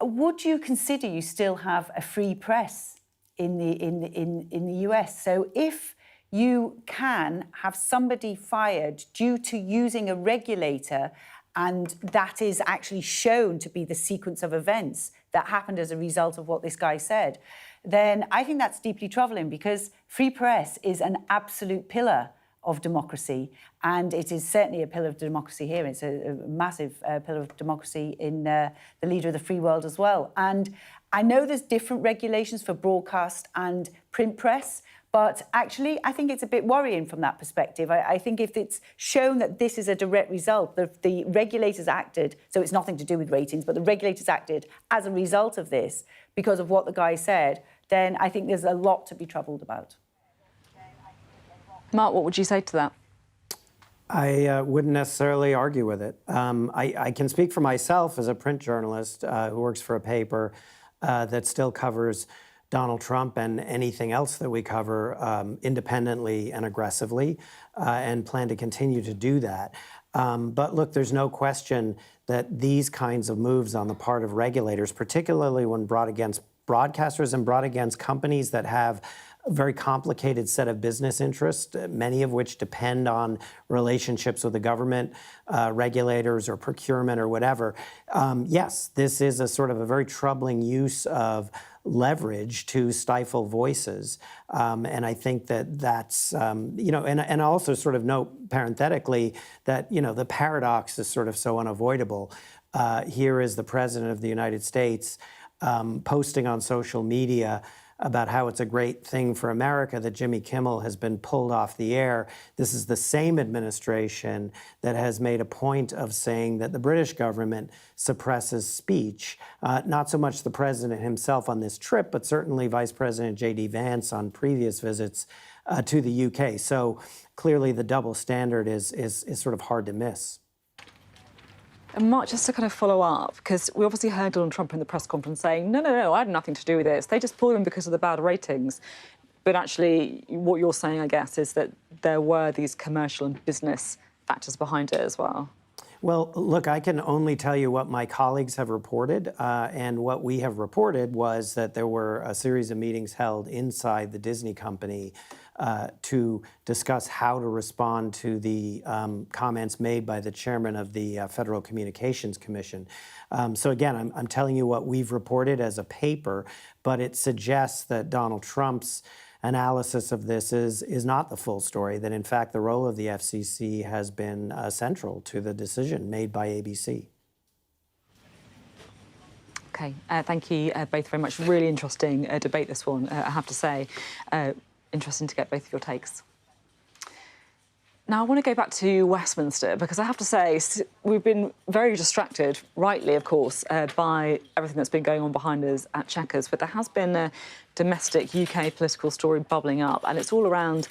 Would you consider you still have a free press in the US? So if you can have somebody fired due to using a regulator, and that is actually shown to be the sequence of events that happened as a result of what this guy said, then I think that's deeply troubling, because free press is an absolute pillar of democracy, and it is certainly a pillar of democracy here. It's a massive pillar of democracy in the leader of the free world as well. And I know there's different regulations for broadcast and print press, but actually, I think it's a bit worrying from that perspective. I think if it's shown that this is a direct result, the regulators acted, so it's nothing to do with ratings, but the regulators acted as a result of this because of what the guy said, then I think there's a lot to be troubled about. Mark, what would you say to that? I wouldn't necessarily argue with it. I can speak for myself as a print journalist who works for a paper that still covers Donald Trump and anything else that we cover independently and aggressively, and plan to continue to do that. But look, there's no question that these kinds of moves on the part of regulators, particularly when brought against broadcasters and brought against companies that have a very complicated set of business interests, many of which depend on relationships with the government, regulators or procurement or whatever. Yes, this is a sort of a very troubling use of leverage to stifle voices. And I think that's, and also sort of note parenthetically that, the paradox is sort of so unavoidable. Here is the President of the United States posting on social media about how it's a great thing for America that Jimmy Kimmel has been pulled off the air. This is the same administration that has made a point of saying that the British government suppresses speech. Not so much the president himself on this trip, but certainly Vice President J.D. Vance on previous visits to the UK. So clearly the double standard is sort of hard to miss. And Mark, just to kind of follow up, because we obviously heard Donald Trump in the press conference saying, no, I had nothing to do with this. They just pulled him because of the bad ratings. But actually, what you're saying, I guess, is that there were these commercial and business factors behind it as well. Well, look, I can only tell you what my colleagues have reported. And what we have reported was that there were a series of meetings held inside the Disney company to discuss how to respond to the comments made by the chairman of the Federal Communications Commission. So again, I'm telling you what we've reported as a paper, but it suggests that Donald Trump's analysis of this is not the full story, that in fact the role of the FCC has been central to the decision made by ABC. OK, thank you both very much. Really interesting debate, this one, I have to say. Interesting to get both of your takes. Now, I want to go back to Westminster, because I have to say we've been very distracted, rightly, of course, by everything that's been going on behind us at Chequers. But there has been a domestic UK political story bubbling up, and it's all around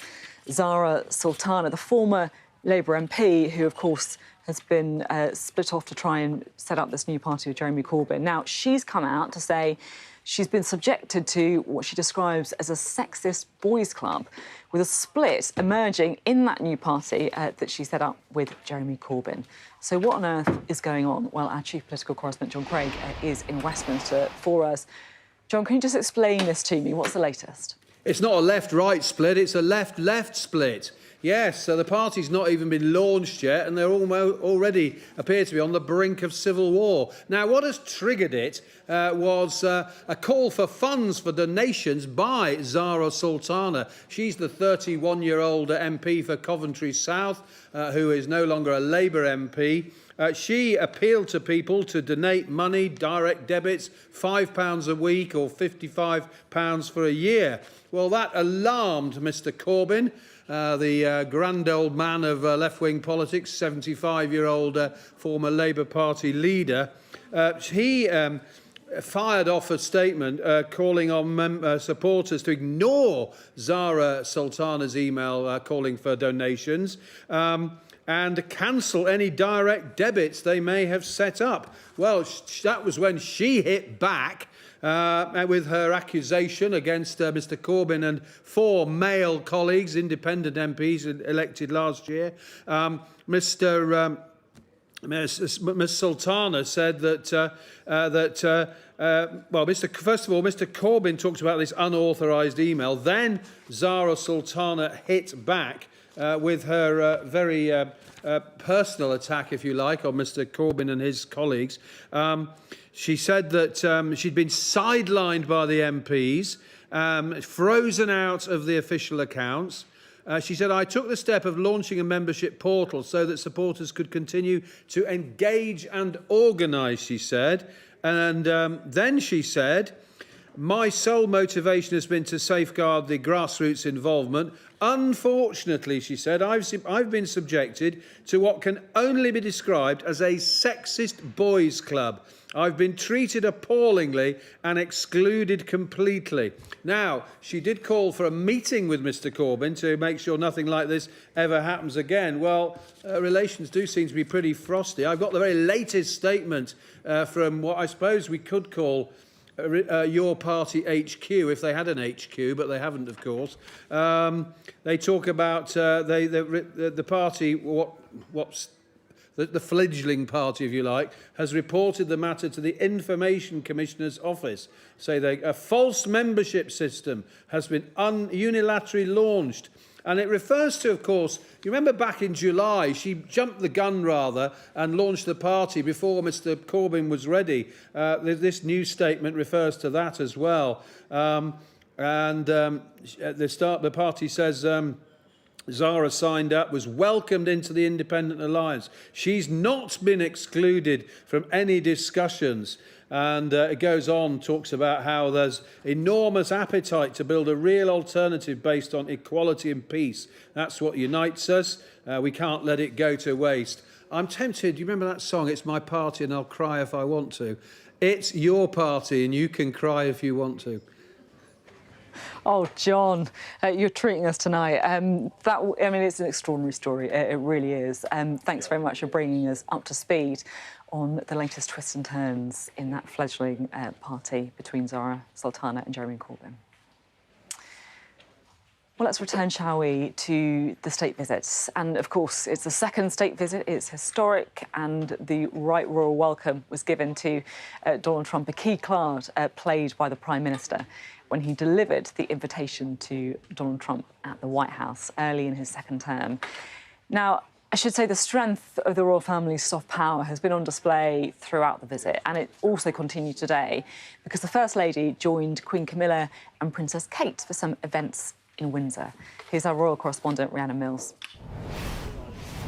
Zara Sultana, the former Labour MP, who, of course, has been split off to try and set up this new party with Jeremy Corbyn. Now, she's come out to say she's been subjected to what she describes as a sexist boys' club, with a split emerging in that new party that she set up with Jeremy Corbyn. So what on earth is going on? Well, our chief political correspondent, John Craig, is in Westminster for us. John, can you just explain this to me? What's the latest? It's not a left-right split, it's a left-left split. Yes, so the party's not even been launched yet, and they're already appear to be on the brink of civil war. Now, what has triggered it was a call for funds for donations by Zara Sultana. She's the 31-year-old MP for Coventry South, who is no longer a Labour MP. She appealed to people to donate money, direct debits, £5 a week or £55 for a year. Well, that alarmed Mr Corbyn, the grand old man of left-wing politics, 75-year-old former Labour Party leader. He fired off a statement calling on supporters to ignore Zara Sultana's email calling for donations and cancel any direct debits they may have set up. Well, that was when she hit back with her accusation against Mr Corbyn and 4 male colleagues, independent MPs elected last year. Miss Sultana said that, first of all, Mr Corbyn talked about this unauthorised email. Then Zara Sultana hit back with her very personal attack, if you like, on Mr Corbyn and his colleagues. She said that she'd been sidelined by the MPs, frozen out of the official accounts. She said, I took the step of launching a membership portal so that supporters could continue to engage and organise, she said. And then she said, my sole motivation has been to safeguard the grassroots involvement. Unfortunately, she said, I've been subjected to what can only be described as a sexist boys' club. I've been treated appallingly and excluded completely. Now, she did call for a meeting with Mr Corbyn to make sure nothing like this ever happens again. Well, relations do seem to be pretty frosty. I've got the very latest statement from what I suppose we could call your party HQ, if they had an HQ, but they haven't, of course. They talk about the party, the fledgling party, if you like, has reported the matter to the Information Commissioner's office. Say a false membership system has been unilaterally launched. And it refers to, of course, you remember back in July, she jumped the gun, rather, and launched the party before Mr Corbyn was ready. This new statement refers to that as well. At the start, the party says Zara signed up, was welcomed into the Independent Alliance. She's not been excluded from any discussions. And it goes on, talks about how there's enormous appetite to build a real alternative based on equality and peace. That's what unites us. We can't let it go to waste. I'm tempted, do you remember that song, It's My Party and I'll Cry If I Want To? It's your party and you can cry if you want to. Oh, John, you're treating us tonight. It's an extraordinary story. It really is. Thanks very much for bringing us up to speed on the latest twists and turns in that fledgling party between Zara Sultana and Jeremy Corbyn. Well, let's return, shall we, to the state visits. And, of course, it's the second state visit. It's historic, and the right royal welcome was given to Donald Trump, a key card played by the Prime Minister when he delivered the invitation to Donald Trump at the White House early in his second term. Now, I should say the strength of the royal family's soft power has been on display throughout the visit, and it also continued today because the First Lady joined Queen Camilla and Princess Kate for some events in Windsor. Here's our royal correspondent, Rhiannon Mills.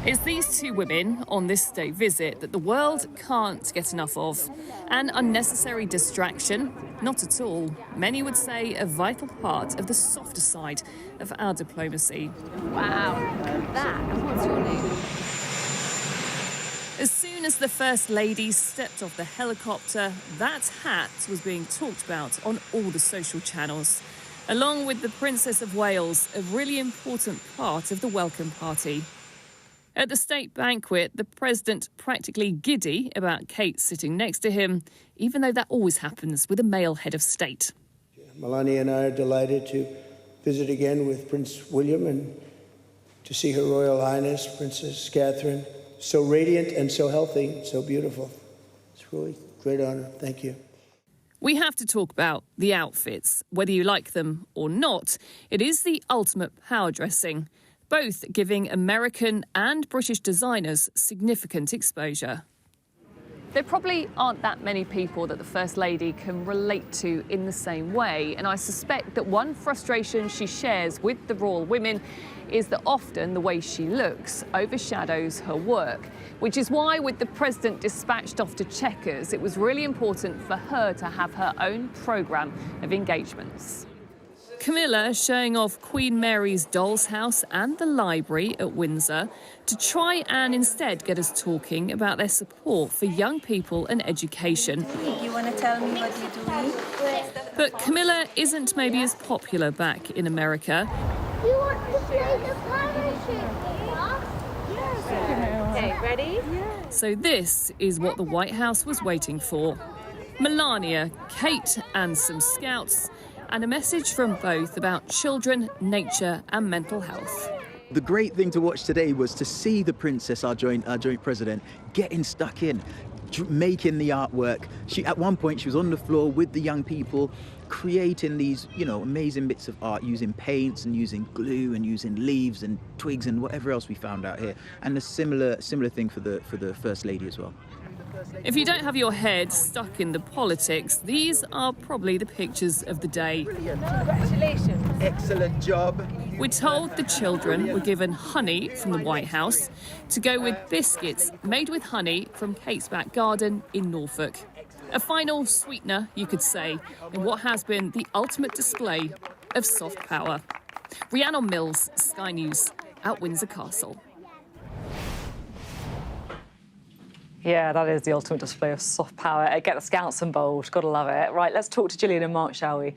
It's these two women on this state visit that the world can't get enough of. An unnecessary distraction? Not at all. Many would say a vital part of the softer side of our diplomacy. Wow, look at that. And what's your name? As soon as the First Lady stepped off the helicopter, that hat was being talked about on all the social channels, along with the Princess of Wales, a really important part of the welcome party. At the state banquet, the president practically giddy about Kate sitting next to him, even though that always happens with a male head of state. Melania and I are delighted to visit again with Prince William and to see Her Royal Highness, Princess Catherine, so radiant and so healthy, so beautiful. It's really a great honor. Thank you. We have to talk about the outfits. Whether you like them or not, it is the ultimate power dressing, both giving American and British designers significant exposure. There probably aren't that many people that the First Lady can relate to in the same way, and I suspect that one frustration she shares with the royal women is that often the way she looks overshadows her work, which is why with the president dispatched off to Chequers, it was really important for her to have her own programme of engagements. Camilla showing off Queen Mary's doll's house and the library at Windsor to try and instead get us talking about their support for young people and education. You want to tell me what you're doing? But Camilla isn't maybe as popular back in America. You want to play the parachute? Yes. Okay, ready? So this is what the White House was waiting for. Melania, Kate and some scouts, and a message from both about children, nature and mental health. The great thing to watch today was to see the princess, our joint president, getting stuck in, making the artwork. At one point she was on the floor with the young people, creating these, amazing bits of art using paints and using glue and using leaves and twigs and whatever else we found out here. And a similar thing for the First Lady as well. If you don't have your head stuck in the politics, these are probably the pictures of the day. Congratulations. Excellent job. We're told the children were given honey from the White House to go with biscuits made with honey from Kate's back garden in Norfolk. A final sweetener, you could say, in what has been the ultimate display of soft power. Rhiannon Mills, Sky News, at Windsor Castle. Yeah, that is the ultimate display of soft power. Get the Scouts involved, gotta love it. Right, let's talk to Gillian and Mark, shall we?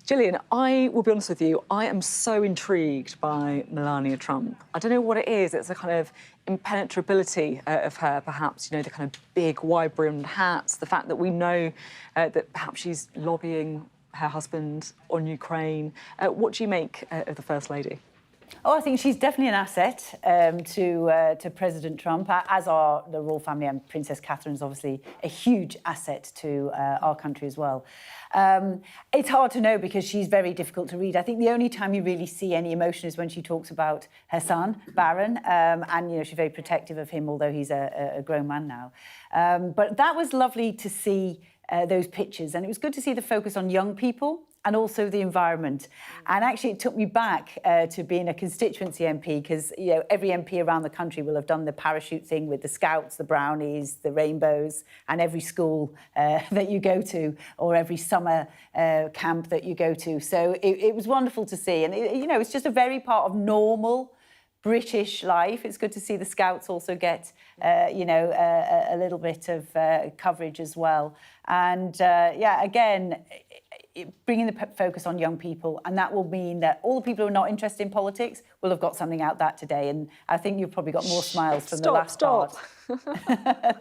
Gillian, I will be honest with you, I am so intrigued by Melania Trump. I don't know what it is, it's a kind of impenetrability of her, perhaps, the kind of big, wide-brimmed hats, the fact that we know that perhaps she's lobbying her husband on Ukraine. What do you make of the First Lady? Oh, I think she's definitely an asset to President Trump, as are the royal family, and Princess Catherine is obviously a huge asset to our country as well. It's hard to know because she's very difficult to read. I think the only time you really see any emotion is when she talks about her son, Baron, and she's very protective of him, although he's a grown man now. But that was lovely to see those pictures, and it was good to see the focus on young people and also the environment. And actually, it took me back to being a constituency MP, because every MP around the country will have done the parachute thing with the Scouts, the Brownies, the Rainbows, and every school that you go to, or every summer camp that you go to. So it was wonderful to see. And, it's just a very part of normal British life. It's good to see the Scouts also get, a little bit of coverage as well. And, again, bringing the focus on young people, and that will mean that all the people who are not interested in politics will have got something out that today. And I think you've probably got more smiles from the last part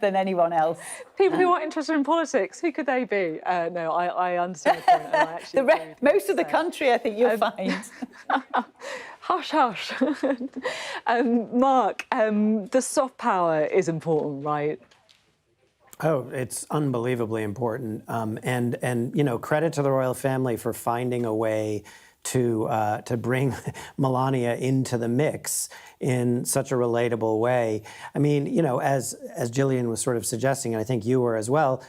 than anyone else. People who aren't interested in politics, who could they be? No, I understand the point. And I actually most of the country, I think you'll find. Hush, hush. Mark, the soft power is important, right? Oh, it's unbelievably important. And credit to the royal family for finding a way to bring Melania into the mix in such a relatable way. I mean, you know, as Gillian was sort of suggesting, and I think you were as well,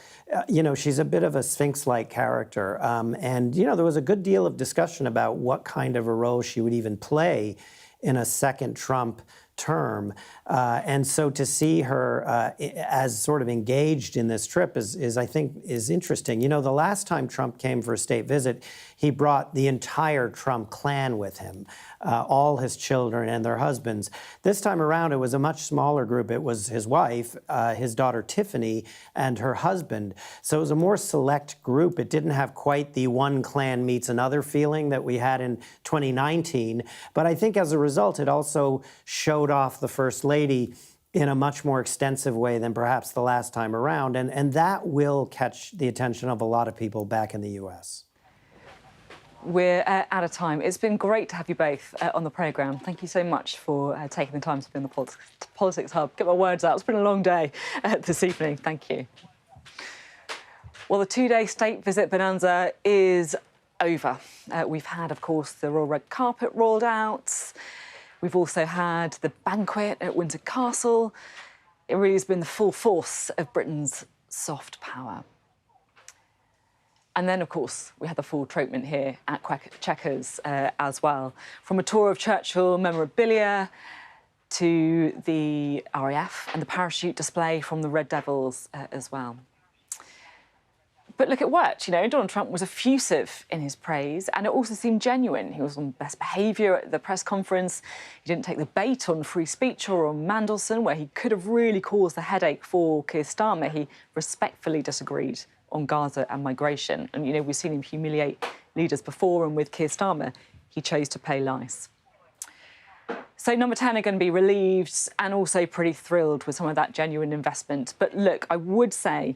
you know, she's a bit of a Sphinx-like character. And, you know, there was a good deal of discussion about what kind of a role she would even play in a second Trump term. And so to see her as sort of engaged in this trip is, I think, is interesting. You know, the last time Trump came for a state visit, he brought the entire Trump clan with him, all his children and their husbands. This time around, it was a much smaller group. It was his wife, his daughter Tiffany, and her husband. So it was a more select group. It didn't have quite the one clan meets another feeling that we had in 2019. But I think as a result, it also showed off the First Lady in a much more extensive way than perhaps the last time around. And that will catch the attention of a lot of people back in the US. We're out of time. It's been great to have you both on the programme. Thank you so much for taking the time to be on the Politics Hub. Get my words out. It's been a long day this evening. Thank you. Well, the two-day state visit bonanza is over. We've had, of course, the royal red carpet rolled out. We've also had the banquet at Windsor Castle. It really has been the full force of Britain's soft power. And then, of course, we had the full treatment here at Chequers as well. From a tour of Churchill memorabilia to the RAF and the parachute display from the Red Devils as well. But look, it worked. You know, Donald Trump was effusive in his praise, and it also seemed genuine. He was on best behaviour at the press conference. He didn't take the bait on free speech or on Mandelson, where he could have really caused a headache for Keir Starmer. He respectfully disagreed on Gaza and migration. And, you know, we've seen him humiliate leaders before, and with Keir Starmer, he chose to play nice. So number 10 are going to be relieved and also pretty thrilled with some of that genuine investment. But look, I would say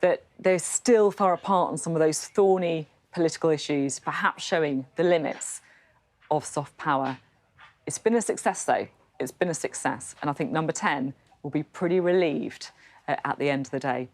that they're still far apart on some of those thorny political issues, perhaps showing the limits of soft power. It's been a success, though. It's been a success. And I think number 10 will be pretty relieved at the end of the day.